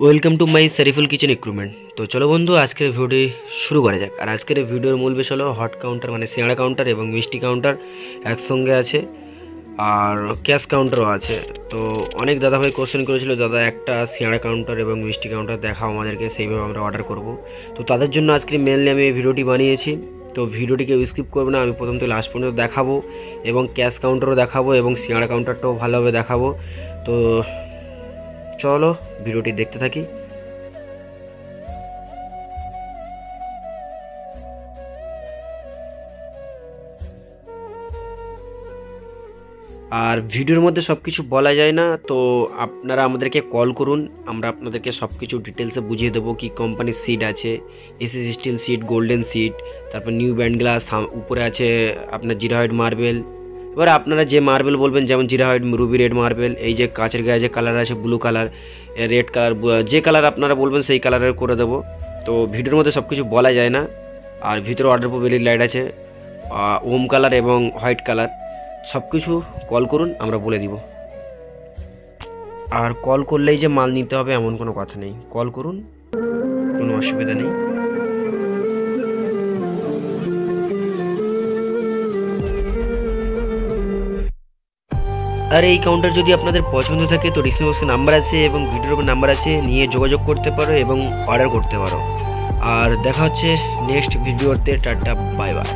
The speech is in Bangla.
Welcome to my Shariful kitchen equipment. তো চলো বন্ধু, আজকের ভিডিওটি শুরু করা যাক। আর আজকের ভিডিওর মূল বিষয় হলো হট কাউন্টার মানে সিঙ্গাড়া কাউন্টার এবং মিষ্টি কাউন্টার একসঙ্গে আছে, আর ক্যাশ কাউন্টারও আছে। তো অনেক দাদাভাই কোশ্চেন করেছিল, দাদা একটা সিঙ্গাড়া কাউন্টার এবং মিষ্টি কাউন্টার দেখাও আমাদেরকে, সেইভাবে আমরা অর্ডার করব। তো তাদের জন্য আজকে মেনলি আমি এই ভিডিওটি বানিয়েছি। তো ভিডিওটিকে স্কিপ করবে না, আমি প্রথম থেকে লাস্ট পর্যন্ত দেখাবো এবং ক্যাশ কাউন্টারও দেখাবো এবং সিঙ্গাড়া কাউন্টারটাও ভালোভাবে দেখাবো। তো চলো ভিডিওটি দেখতে থাকি। আর ভিডিওর মধ্যে সব কিছু বলা যায় না, তো আপনারা আমাদেরকে কল করুন, আমরা আপনাদেরকে সব কিছু ডিটেলসে বুঝিয়ে দেবো কি কোম্পানির সিট আছে, SS steel sheet, golden sheet, তারপর নিউ ব্যান্ড গ্লাস, উপরে আছে আপনার জিরা হোয়াইট মার্বেল। এবার আপনারা যে মার্বেল বলবেন, যেমন জিরা হোয়াইট, রুবি রেড মার্বেল, এই যে কাচের গায়ে যে কালার আছে ব্লু কালার, রেড কালার, যে কালার আপনারা বলবেন সেই কালারের করে দেবো। তো ভিডিওর মধ্যে সব কিছু বলা যায় না। আর ভিতরে অর্ডার এলইডি লাইট আছে, ওম কালার এবং হোয়াইট কালার। সব কিছু কল করুন, আমরা বলে দিব। আর কল করলেই যে মাল নিতে হবে এমন কোনো কথা নেই, কল করুন, কোনো অসুবিধা নেই। আর এই কাউন্টার যদি আপনাদের পছন্দ থাকে তো ডিসক্রিপশনে নাম্বার আছে এবং ভিডিওর উপর নাম্বার আছে, নিয়ে যোগাযোগ করতে পারো এবং অর্ডার করতে পারো। আর দেখা হচ্ছে নেক্সট ভিডিওতে। Tata, bye bye.